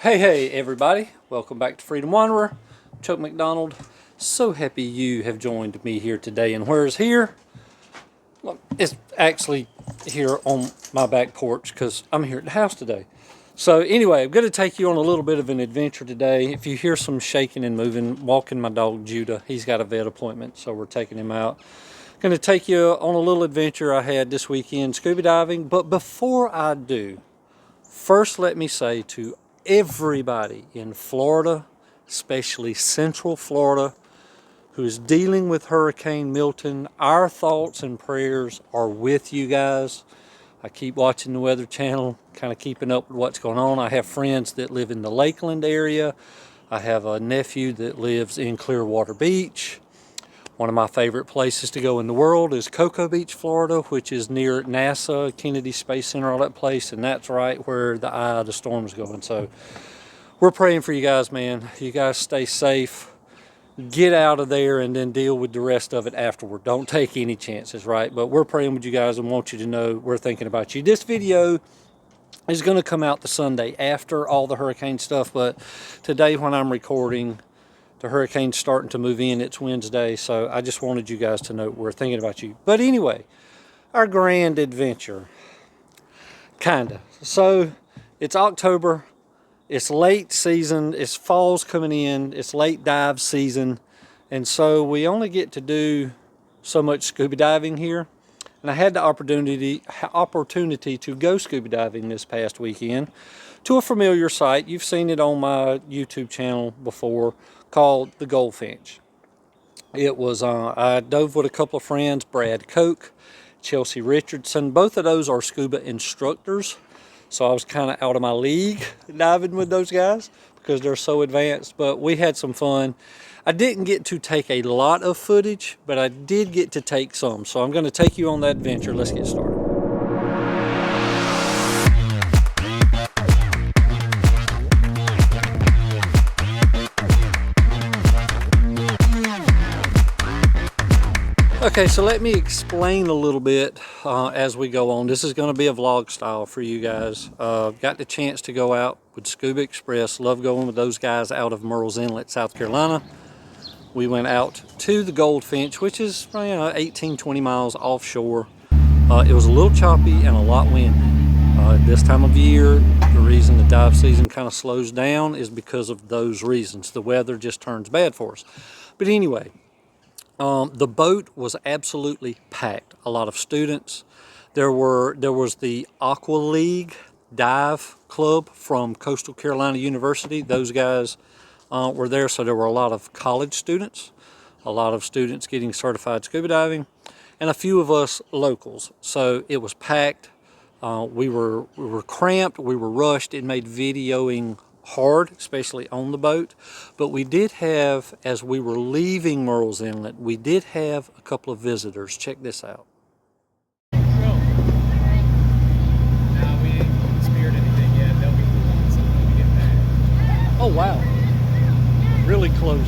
Hey everybody, welcome back to Freedom Wanderer. Chuck McDonald. So happy you have joined me here today. And where's here? Look, it's actually here on my back porch because I'm here at the house today. So anyway, I'm going to take you on a little bit of an adventure today. If you hear some shaking and moving, walking my dog Judah. He's got a vet appointment, so we're taking him out. Going to take you on a little adventure I had this weekend scuba diving. But before I do, first let me say to everybody in Florida, especially Central Florida, who is dealing with Hurricane Milton, our thoughts and prayers are with you guys. I keep watching the Weather Channel, kind of keeping up with what's going on. I have friends that live in the Lakeland area. I have a nephew that lives in Clearwater Beach. One of my favorite places to go in the world is Cocoa Beach, Florida, which is near NASA, Kennedy Space Center, all that place, and that's right where the eye of the storm is going. So we're praying for you guys, man. You guys stay safe. Get out of there and then deal with the rest of it afterward. Don't take any chances, right? But we're praying with you guys and want you to know we're thinking about you. This video is going to come out the Sunday after all the hurricane stuff, but today when I'm recording, the hurricane's starting to move in. It's Wednesday, so I just wanted you guys to know we're thinking about you. But anyway, our grand adventure, kinda. So it's October. It's late season, it's fall's coming in, it's late dive season, and so we only get to do so much scuba diving here. And I had the opportunity to go scuba diving this past weekend to a familiar site. You've seen it on my YouTube channel before, called the Goldfinch. It was, I dove with a couple of friends, Brad Koch, Chelsea Richardson. Both of those are scuba instructors. So I was kind of out of my league diving with those guys because they're so advanced, but we had some fun. I didn't get to take a lot of footage, but I did get to take some. So I'm going to take you on that adventure. Let's get started. Okay, so let me explain a little bit as we go on. This is going to be a vlog style for you guys. Got the chance to go out with Scuba Express. Love going with those guys out of Murrells Inlet, South Carolina. We went out to the Goldfinch, which is 18-20 miles offshore. It was a little choppy and a lot windy. This time of year, the reason the dive season kind of slows down is because of those reasons. The weather just turns bad for us. But anyway, the boat was absolutely packed. A lot of students. There was the Aqua League Dive Club from Coastal Carolina University. Those guys were there, so there were a lot of college students, a lot of students getting certified scuba diving, and a few of us locals. So it was packed. We were cramped. We were rushed. It made videoing hard, especially on the boat. But we did have, as we were leaving Murrells Inlet, we did have a couple of visitors. Check this out. No, we ain't speared anything yet. They'll be cool when we get back. Oh wow, really close.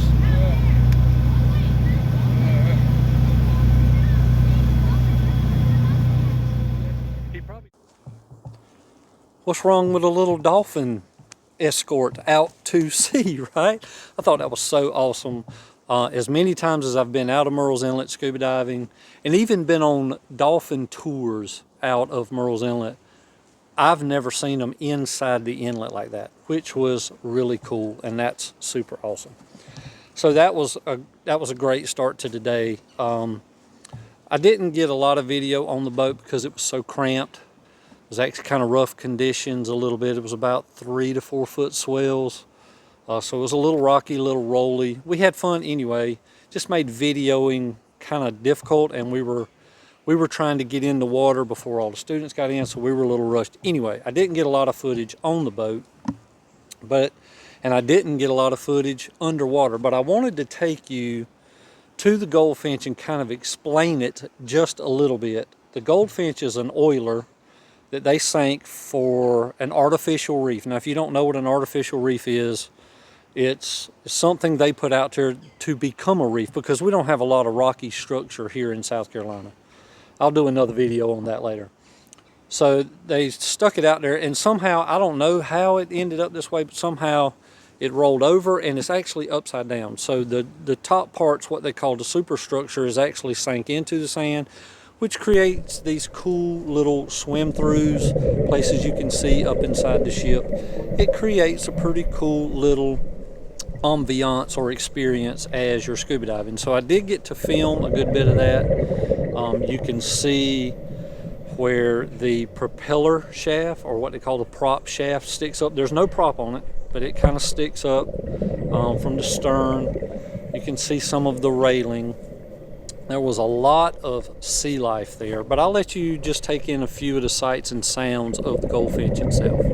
What's wrong with a little dolphin escort out to sea, right? I thought that was so awesome. As many times as I've been out of Murrells Inlet scuba diving and even been on dolphin tours out of Murrells Inlet, I've never seen them inside the inlet like that, which was really cool, and that's super awesome. So that was a great start to the day. I didn't get a lot of video on the boat because it was so cramped. It was actually kind of rough conditions a little bit. It was about 3 to 4 foot swells. So it was a little rocky, a little rolly. We had fun anyway. Just made videoing kind of difficult, and we were trying to get in the water before all the students got in, so we were a little rushed. Anyway, I didn't get a lot of footage on the boat, and I didn't get a lot of footage underwater, but I wanted to take you to the Goldfinch and kind of explain it just a little bit. The Goldfinch is an oiler that they sank for an artificial reef. Now, if you don't know what an artificial reef is, it's something they put out there to become a reef because we don't have a lot of rocky structure here in South Carolina. I'll do another video on that later. So they stuck it out there, and somehow, I don't know how it ended up this way, but somehow it rolled over, and it's actually upside down. So the top part's what they call the superstructure is actually sank into the sand, which creates these cool little swim throughs, places you can see up inside the ship. It creates a pretty cool little ambiance or experience as you're scuba diving. So I did get to film a good bit of that. You can see where the propeller shaft, or what they call the prop shaft, sticks up. There's no prop on it, but it kind of sticks up from the stern. You can see some of the railing. There was a lot of sea life there, but I'll let you just take in a few of the sights and sounds of the Goldfinch itself.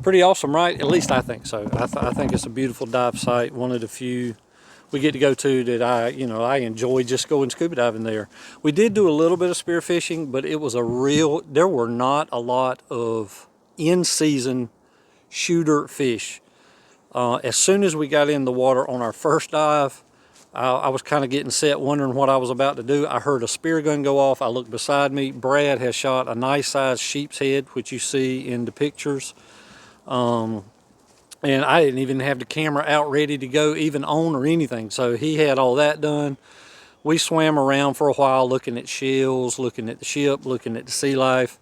Pretty awesome, right? At least I think so. I think it's a beautiful dive site. One of the few we get to go to that I enjoy just going scuba diving there. We did do a little bit of spearfishing, but it was there were not a lot of in-season shooter fish. As soon as we got in the water on our first dive, I was kind of getting set, wondering what I was about to do. I heard a spear gun go off. I looked beside me. Brad has shot a nice sized sheep's head, which you see in the pictures. And I didn't even have the camera out ready to go even on or anything. So he had all that done. We swam around for a while looking at shells, looking at the ship, looking at the sea life.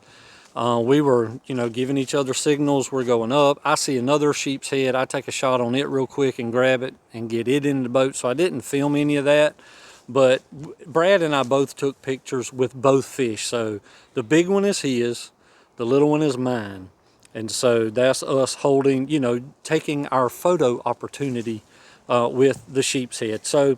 We were, you know, giving each other signals. We're going up. I see another sheep's head. I take a shot on it real quick and grab it and get it in the boat. So I didn't film any of that. But Brad and I both took pictures with both fish. So the big one is his, the little one is mine. And so that's us holding, you know, taking our photo opportunity with the sheep's head. So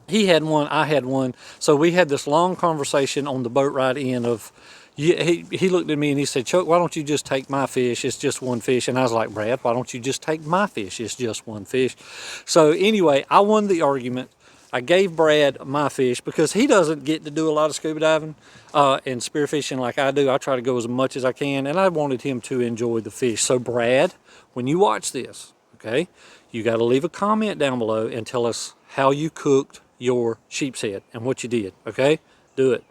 he had one, I had one. So we had this long conversation on the boat ride in of, he looked at me and he said, Chuck, why don't you just take my fish? It's just one fish. And I was like, Brad, why don't you just take my fish? It's just one fish. So anyway, I won the argument. I gave Brad my fish because he doesn't get to do a lot of scuba diving and spearfishing like I do. I try to go as much as I can, and I wanted him to enjoy the fish. So Brad, when you watch this, okay, you got to leave a comment down below and tell us how you cooked your sheep's head and what you did, okay? Do it.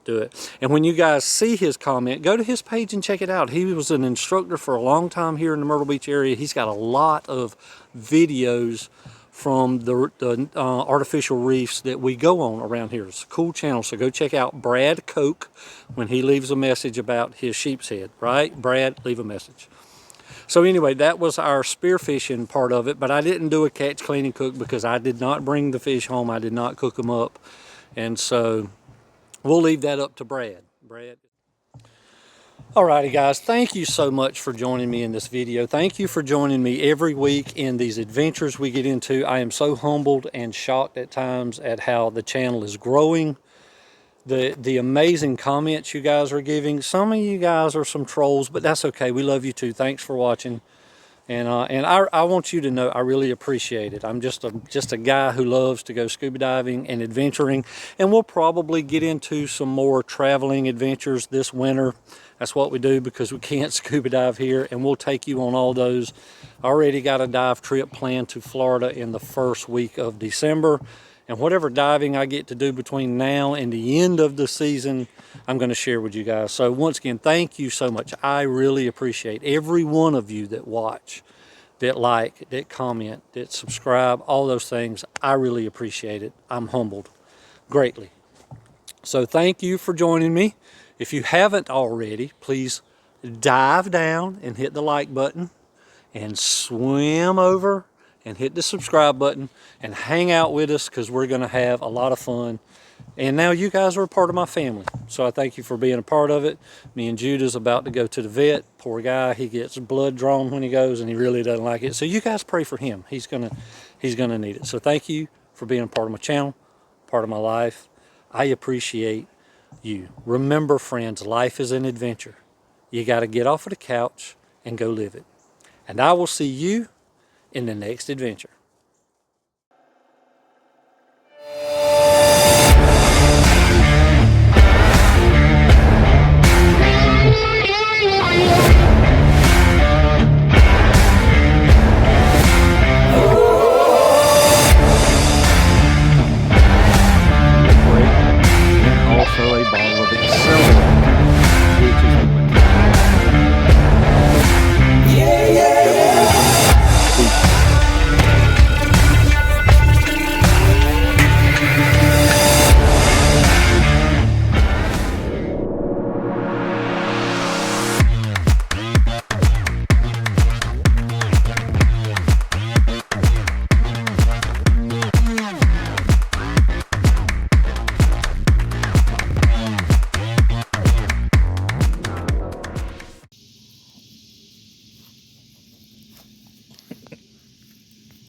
Do it. And when you guys see his comment, go to his page and check it out. He was an instructor for a long time here in the Myrtle Beach area. He's got a lot of videos from the artificial reefs that we go on around here. It's a cool channel, so go check out Brad Koch when he leaves a message about his sheep's head, right? Brad, leave a message. So anyway, that was our spearfishing part of it, but I didn't do a catch, clean, and cook because I did not bring the fish home. I did not cook them up, and so we'll leave that up to Brad. Brad. Alrighty guys, thank you so much for joining me in this video. Thank you for joining me every week in these adventures we get into. I am so humbled and shocked at times at how the channel is growing. The amazing comments you guys are giving. Some of you guys are some trolls, but that's okay. We love you too. Thanks for watching. And I want you to know I really appreciate it. I'm just a guy who loves to go scuba diving and adventuring, and we'll probably get into some more traveling adventures this winter. That's what we do because we can't scuba dive here, and we'll take you on all those. I already got a dive trip planned to Florida in the first week of December, and whatever diving I get to do between now and the end of the season, I'm going to share with you guys. So once again, thank you so much. I really appreciate every one of you that watch, that like, that comment, that subscribe, all those things. I really appreciate it. I'm humbled greatly. So thank you for joining me. If you haven't already, please dive down and hit the like button and swim over and hit the subscribe button and hang out with us because we're going to have a lot of fun. And now you guys are a part of my family. So I thank you for being a part of it. Me and Judah's about to go to the vet. Poor guy, he gets blood drawn when he goes and he really doesn't like it. So you guys pray for him. He's gonna need it. So thank you for being a part of my channel, part of my life. I appreciate you. Remember, friends, life is an adventure. You got to get off of the couch and go live it. And I will see you in the next adventure.